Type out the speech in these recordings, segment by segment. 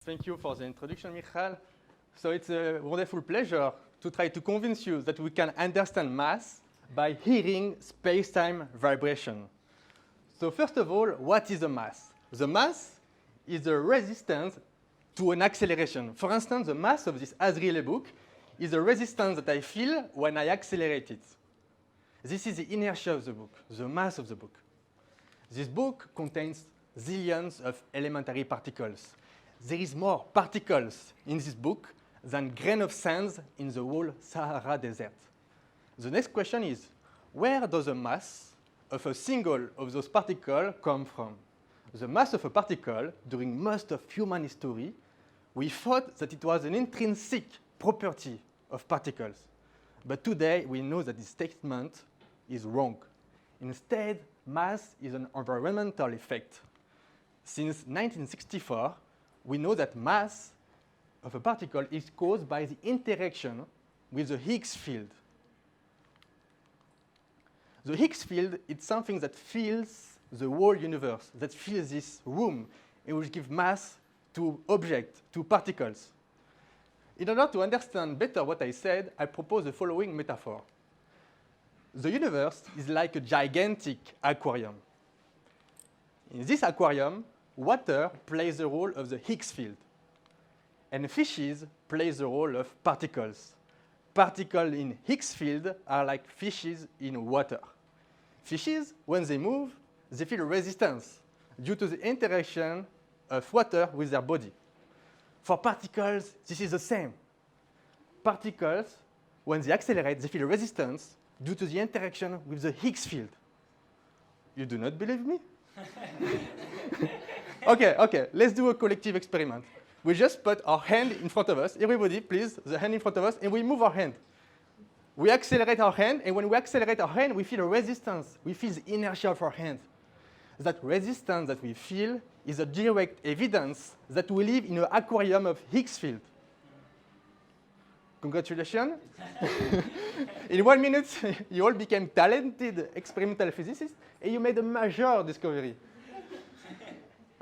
Thank you for the introduction, Michal. So it's a wonderful pleasure to try to convince you that we can understand mass by hearing space-time vibration. So first of all, what is a mass? The mass is the resistance to an acceleration. For instance, the mass of this Azrieli book is the resistance that I feel when I accelerate it. This is the inertia of the book, the mass of the book. This book contains zillions of elementary particles. There is more particles in this book than grain of sand in the whole Sahara Desert. The next question is, where does the mass of a single of those particles come from? The mass of a particle, during most of human history, we thought that it was an intrinsic property of particles. But today, we know that this statement is wrong. Instead, mass is an environmental effect. Since 1964, we know that mass of a particle is caused by the interaction with the Higgs field. The Higgs field is something that fills the whole universe, that fills this room, and which gives mass to objects, to particles. In order to understand better what I said, I propose the following metaphor. The universe is like a gigantic aquarium. In this aquarium, water plays the role of the Higgs field, and fishes play the role of particles. Particles in Higgs field are like fishes in water. Fishes, when they move, they feel resistance due to the interaction of water with their body. For particles, this is the same. Particles, when they accelerate, they feel resistance due to the interaction with the Higgs field. You do not believe me? Okay, let's do a collective experiment. We just put our hand in front of us. Everybody, please, the hand in front of us, and we move our hand. We accelerate our hand, and when we accelerate our hand, we feel a resistance. We feel the inertia of our hand. That resistance that we feel is a direct evidence that we live in an aquarium of Higgs field. Congratulations. In 1 minute, you all became talented experimental physicists, and you made a major discovery.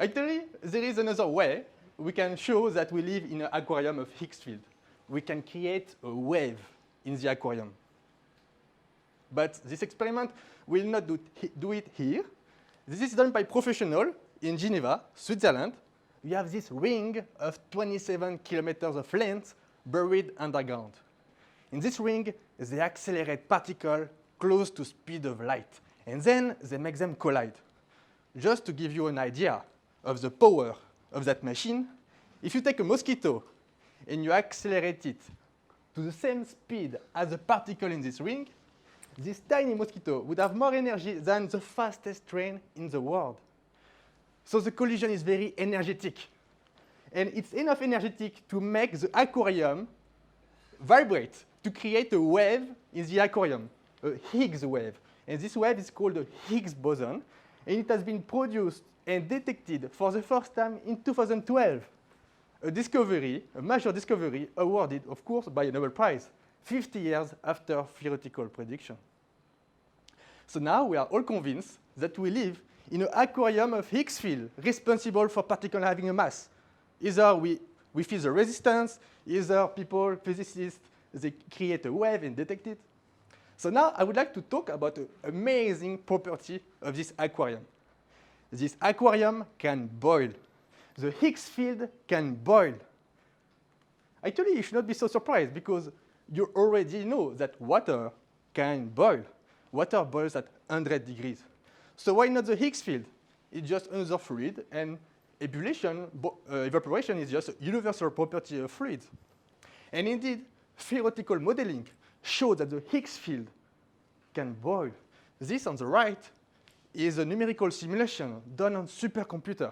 Actually, there is another way we can show that we live in an aquarium of Higgs field. We can create a wave in the aquarium. But this experiment will not do it here. This is done by professionals in Geneva, Switzerland. We have this ring of 27 kilometers of length buried underground. In this ring, they accelerate particles close to speed of light, and then they make them collide. Just to give you an idea of the power of that machine, if you take a mosquito and you accelerate it to the same speed as the particle in this ring, this tiny mosquito would have more energy than the fastest train in the world. So the collision is very energetic. And it's enough energetic to make the aquarium vibrate, to create a wave in the aquarium, a Higgs wave. And this wave is called the Higgs boson, and it has been produced and detected for the first time in 2012. A discovery, a major discovery, awarded, of course, by a Nobel Prize, 50 years after theoretical prediction. So now we are all convinced that we live in an aquarium of Higgs field, responsible for particles having a mass. Either we feel the resistance, either people, physicists, they create a wave and detect it. So now I would like to talk about an amazing property of this aquarium. This aquarium can boil. The Higgs field can boil. Actually, you should not be so surprised because you already know that water can boil. Water boils at 100 degrees. So why not the Higgs field? It's just another fluid, and evaporation is just a universal property of fluids. And indeed, theoretical modeling shows that the Higgs field can boil. This on the right is a numerical simulation done on supercomputer.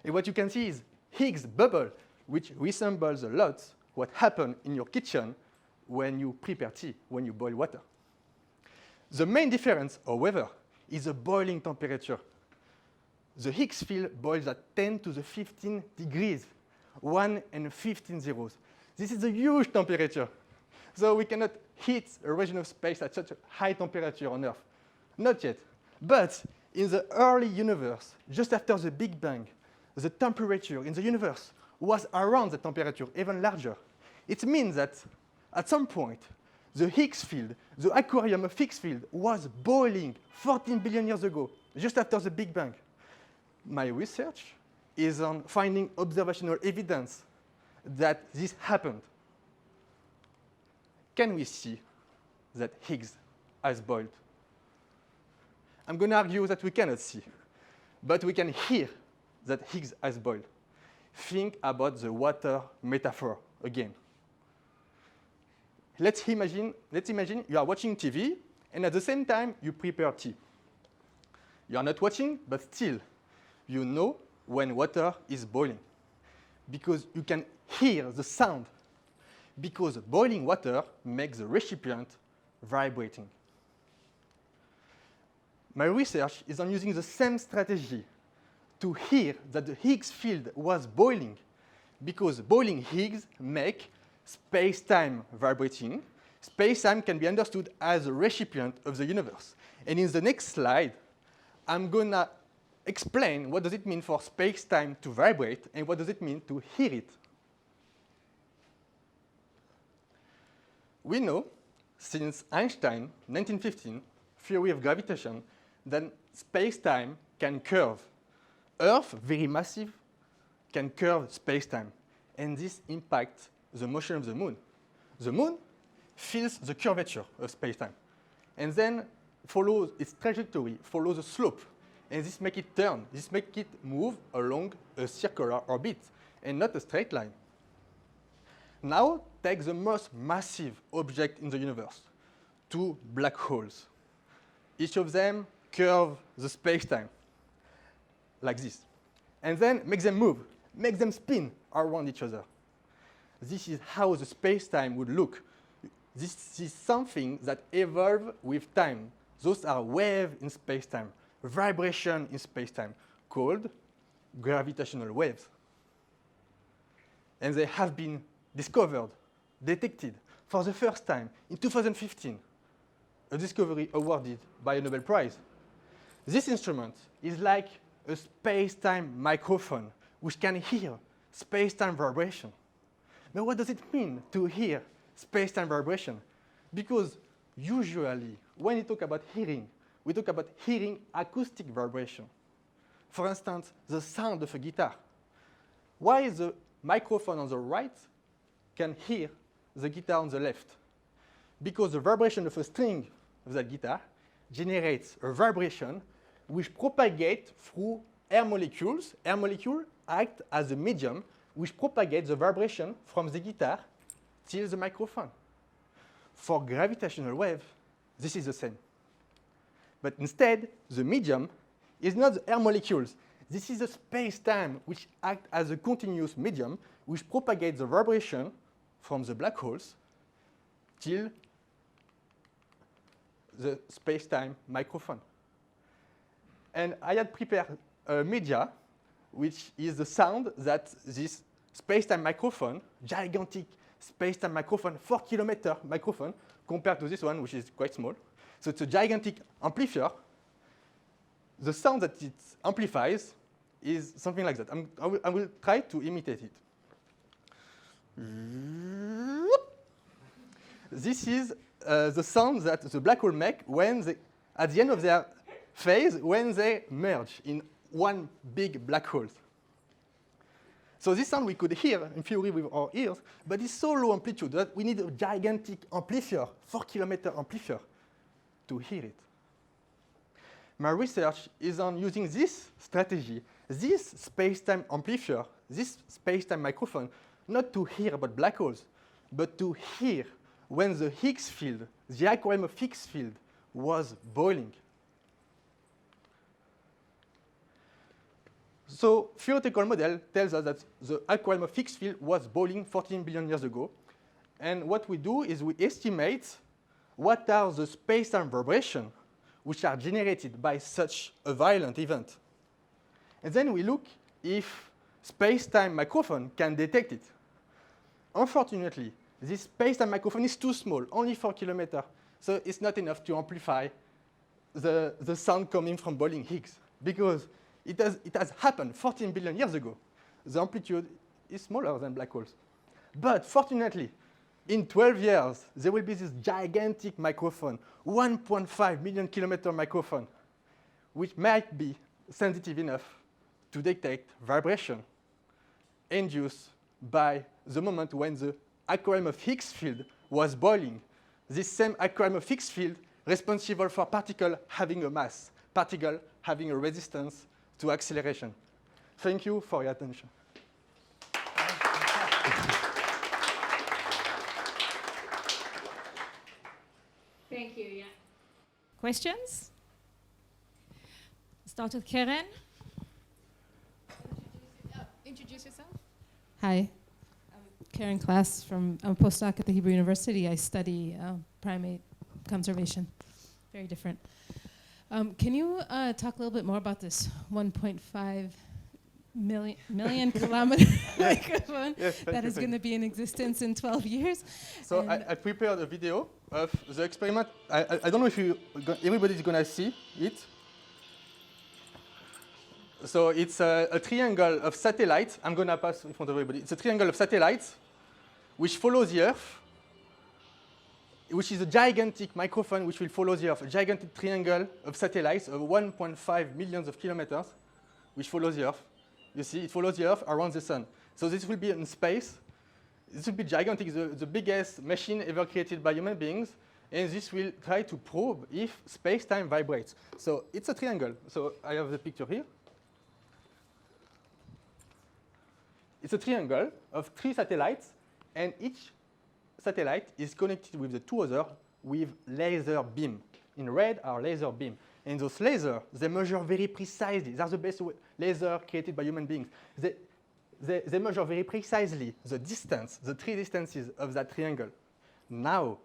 And what you can see is Higgs bubble, which resembles a lot what happens in your kitchen when you prepare tea, when you boil water. The main difference, however, is the boiling temperature. The Higgs field boils at 10 to the 15 degrees, 1 and 15 zeros. This is a huge temperature. So we cannot heat a region of space at such a high temperature on Earth. Not yet. But in the early universe, just after the Big Bang, the temperature in the universe was around the temperature, even larger. It means that at some point, the Higgs field, the aquarium of Higgs field, was boiling 14 billion years ago, just after the Big Bang. My research is on finding observational evidence that this happened. Can we see that Higgs has boiled? I'm going to argue that we cannot see, but we can hear that Higgs has boiled. Think about the water metaphor again. Let's imagine you are watching TV, and at the same time, you prepare tea. You are not watching, but still, you know when water is boiling, because you can hear the sound, because boiling water makes the recipient vibrating. My research is on using the same strategy to hear that the Higgs field was boiling, because boiling Higgs make space-time vibrating. Space-time can be understood as a recipient of the universe. And in the next slide, I'm going to explain what does it mean for space-time to vibrate and what does it mean to hear it. We know, since Einstein, 1915, theory of gravitation, that space-time can curve. Earth, very massive, can curve space-time. And this impacts the motion of the moon. The moon feels the curvature of space-time, and then follows its trajectory, follows a slope, and this makes it turn. This makes it move along a circular orbit, and not a straight line. Now, take the most massive object in the universe, 2 black holes. Each of them curve the space-time, like this, and then make them move, make them spin around each other. This is how the space-time would look. This is something that evolves with time. Those are waves in space-time, vibration in space-time, called gravitational waves. And they have been discovered, detected, for the first time in 2015, a discovery awarded by a Nobel Prize. This instrument is like a space-time microphone, which can hear space-time vibration. But what does it mean to hear space-time vibration? Because usually, when we talk about hearing, we talk about hearing acoustic vibration. For instance, the sound of a guitar. Why the microphone on the right can hear the guitar on the left? Because the vibration of a string of that guitar generates a vibration which propagates through air molecules. Air molecules act as a medium which propagates the vibration from the guitar till the microphone. For gravitational wave, this is the same. But instead, the medium is not the air molecules. This is a space-time which acts as a continuous medium which propagates the vibration from the black holes till the space-time microphone. And I had prepared a media which is the sound that this space-time microphone, gigantic space-time microphone, 4-kilometer microphone, compared to this one, which is quite small. So it's a gigantic amplifier. The sound that it amplifies is something like that. I will try to imitate it. This is the sound that the black hole make when they, at the end of their phase, when they merge in one big black hole. So this sound we could hear in theory with our ears, but it's so low amplitude that we need a gigantic amplifier, 4-kilometer amplifier, to hear it. My research is on using this strategy, this space-time amplifier, this space-time microphone, not to hear about black holes, but to hear when the Higgs field, the aquarium of Higgs field, was boiling. So theoretical model tells us that the aquarium of Higgs field was boiling 14 billion years ago. And what we do is we estimate what are the space-time vibrations which are generated by such a violent event. And then we look if space-time microphone can detect it. Unfortunately, this space-time microphone is too small, only 4 kilometers. So it's not enough to amplify the sound coming from boiling Higgs, because it has happened 14 billion years ago. The amplitude is smaller than black holes. But fortunately, in 12 years, there will be this gigantic microphone, 1.5 million kilometer microphone, which might be sensitive enough to detect vibration induced by the moment when the aquarium of Higgs field was boiling. This same aquarium of Higgs field responsible for particle having a mass, particle having a resistance to acceleration. Thank you for your attention. Thank you, yeah. Questions? Start with Karen. Introduce yourself. Hi, I'm Karen Klass. I'm a postdoc at the Hebrew University. I study primate conservation. Very different. Can you talk a little bit more about this 1.5 million kilometer microphone that is going to be in existence in 12 years? So I prepared a video of the experiment. I don't know if everybody's going to see it. So it's a triangle of satellites. I'm going to pass in front of everybody. It's a triangle of satellites which follows the Earth, which is a gigantic microphone which will follow the Earth, a gigantic triangle of satellites of 1.5 million of kilometers, which follows the Earth. You see, it follows the Earth around the sun. So this will be in space. This will be gigantic, the biggest machine ever created by human beings. And this will try to probe if space-time vibrates. So it's a triangle. So I have the picture here. It's a triangle of 3 satellites, and each satellite is connected with the 2 others with laser beam. In red are laser beam. And those lasers, they measure very precisely. They're the best laser created by human beings. They measure very precisely the distance, the 3 distances of that triangle. Now,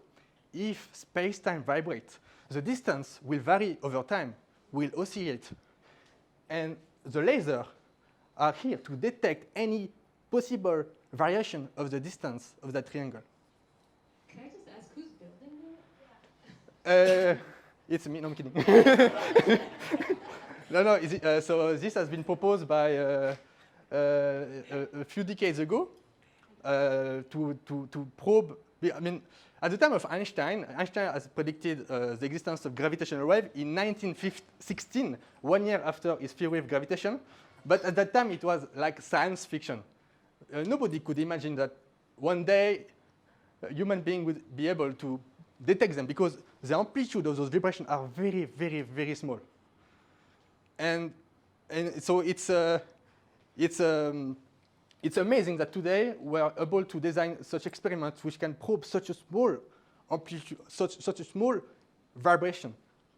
if space-time vibrates, the distance will vary over time, will oscillate. And the lasers are here to detect any possible variation of the distance of that triangle. Can I just ask who's building that? It's me, no, I'm kidding. No, so this has been proposed by a few decades ago to probe. I mean, at the time of Einstein has predicted the existence of gravitational wave in 1916, 1 year after his theory of gravitation. But at that time, it was like science fiction. Nobody could imagine that one day a human being would be able to detect them because the amplitude of those vibrations are very, very, very small. And so it's amazing that today we're able to design such experiments which can probe such a small amplitude, such a small vibration.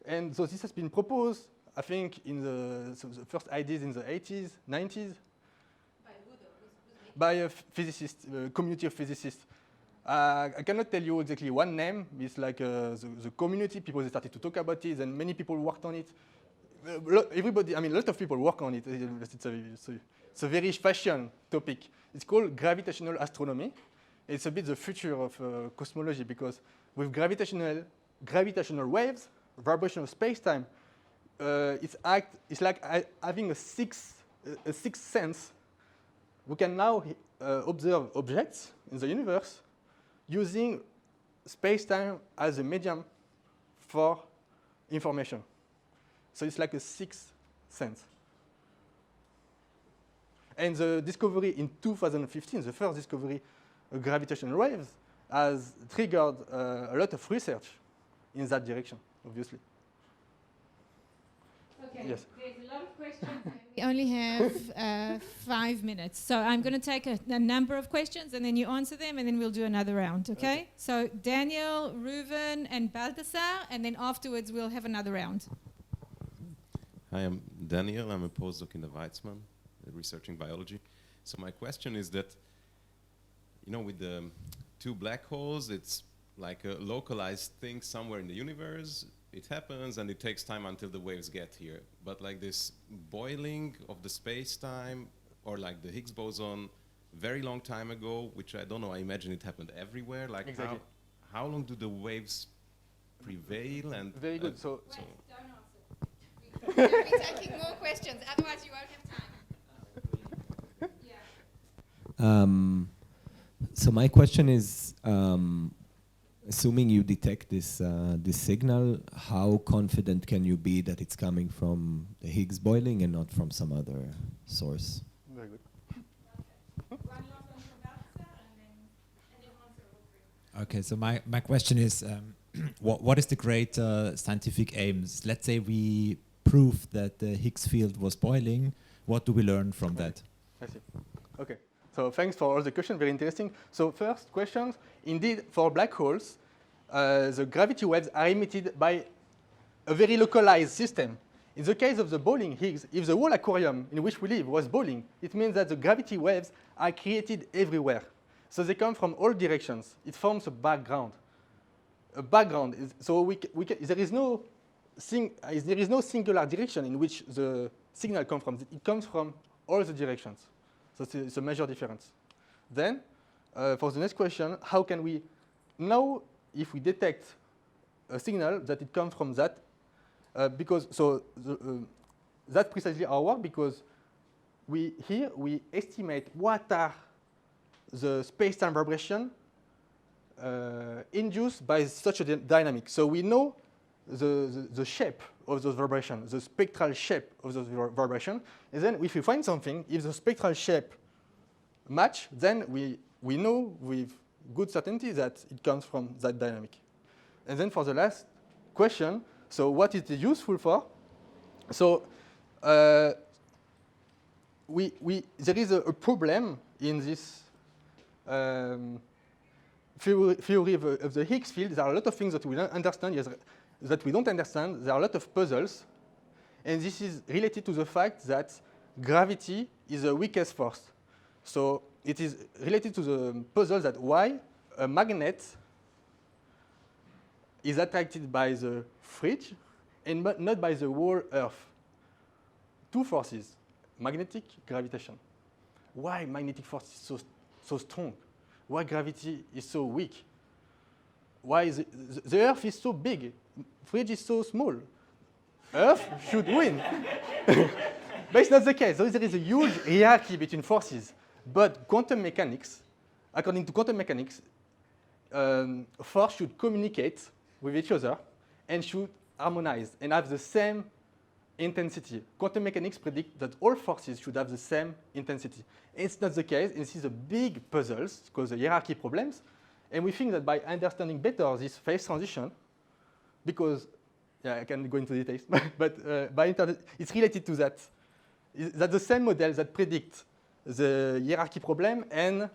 And so this has been proposed, I think, in the first ideas in the 80s, 90s. By who though? By a physicist, community of physicists. I cannot tell you exactly one name. It's like the community, people they started to talk about it, and many people worked on it. Everybody, I mean, a lot of people work on it. It's a very fashion topic. It's called gravitational astronomy. It's a bit the future of cosmology because with gravitational waves, vibration of space-time, it's like having a sixth sense. We can now observe objects in the universe using space-time as a medium for information. So it's like a sixth sense. And the discovery in 2015, the first discovery of gravitational waves, has triggered a lot of research in that direction, obviously. Okay, Yes. there's a lot of questions. We only have 5 minutes, so I'm going to take a number of questions and then you answer them and then we'll do another round, okay? So Daniel, Reuven, and Balthasar, and then afterwards we'll have another round. Hi, I'm Daniel. I'm a postdoc in the Weizmann, researching biology. So my question is that, you know, with the 2 black holes, it's like a localized thing somewhere in the universe. It happens and it takes time until the waves get here. But like this boiling of the space-time, or like the Higgs boson, very long time ago, which I don't know, I imagine it happened everywhere. Like Exactly. how long do the waves prevail? And Very good. So Wait, don't answer. We'll be taking more questions, otherwise you won't have time. Yeah. So my question is, assuming you detect this signal, how confident can you be that it's coming from the Higgs boiling and not from some other source? Very good. Okay, so my question is, what is the great scientific aims? Let's say we prove that the Higgs field was boiling. What do we learn from that? I see. Okay. So thanks for all the questions, very interesting. So first question, indeed, for black holes, the gravity waves are emitted by a very localized system. In the case of the boiling Higgs, if the whole aquarium in which we live was boiling, it means that the gravity waves are created everywhere. So they come from all directions. It forms a background. A background is, so there is no singular direction in which the signal comes from. It comes from all the directions. So it's a major difference. Then, for the next question, how can we know if we detect a signal that it comes from that? That's precisely our work, because we estimate what are the space-time vibration induced by such a dynamic. So we know the shape of those vibrations, the spectral shape of those vibrations. And then if we find something, if the spectral shape match, then we know with good certainty that it comes from that dynamic. And then for the last question, so what is it useful for? So there is a problem in this theory of the Higgs field. There are a lot of things that we don't understand. That we don't understand. There are a lot of puzzles. And this is related to the fact that gravity is the weakest force. So it is related to the puzzle that why a magnet is attracted by the fridge and not by the whole Earth. Two forces, magnetic, gravitation. Why magnetic force is so strong? Why gravity is so weak? Why the Earth is so big? Fridge is so small. Earth should win. But it's not the case. There is a huge hierarchy between forces. But quantum mechanics, according to quantum mechanics, force should communicate with each other and should harmonize and have the same intensity. Quantum mechanics predict that all forces should have the same intensity. It's not the case, and this is a big puzzle because the hierarchy problems. And we think that by understanding better this phase transition, because I can go into details, but it's related to that. That's the same model that predicts the hierarchy problem and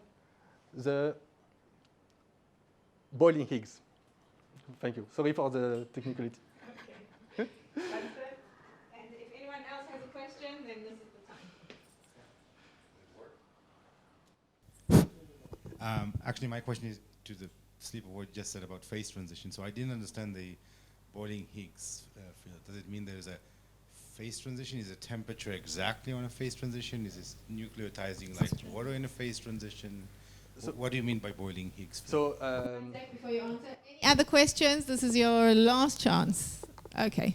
the boiling Higgs. Thank you. Sorry for the technicality. Okay. And if anyone else has a question, then this is the time. Actually, my question is to the sleeper what you just said about phase transition. So I didn't understand the boiling Higgs field. Does it mean there's a phase transition? Is the temperature exactly on a phase transition? Is it nucleotizing like water in a phase transition? So what do you mean by boiling Higgs field? So, before you answer, any other questions? This is your last chance. Okay.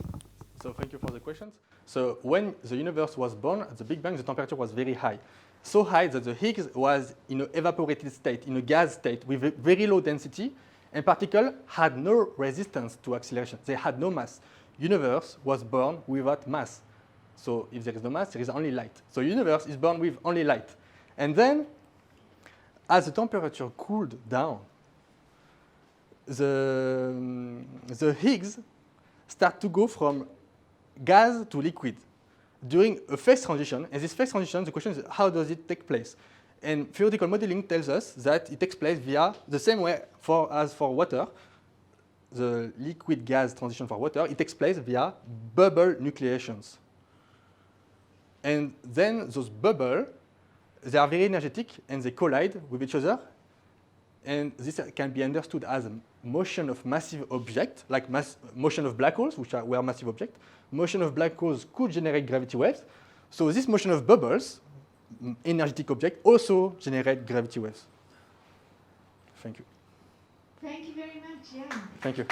So thank you for the questions. So when the universe was born, at the Big Bang, the temperature was very high. So high that the Higgs was in an evaporated state, in a gas state with a very low density, and particles had no resistance to acceleration. They had no mass. Universe was born without mass. So if there is no mass, there is only light. So universe is born with only light. And then, as the temperature cooled down, the Higgs start to go from gas to liquid during a phase transition. And this phase transition, the question is, how does it take place? And theoretical modeling tells us that it takes place via the same way as for water, the liquid-gas transition for water, it takes place via bubble nucleations. And then those bubbles, they are very energetic and they collide with each other. And this can be understood as a motion of massive objects, like motion of black holes, which were massive objects. Motion of black holes could generate gravity waves. So this motion of bubbles, energetic objects, also generate gravity waves. Thank you. Thank you very much, Yann. Thank you.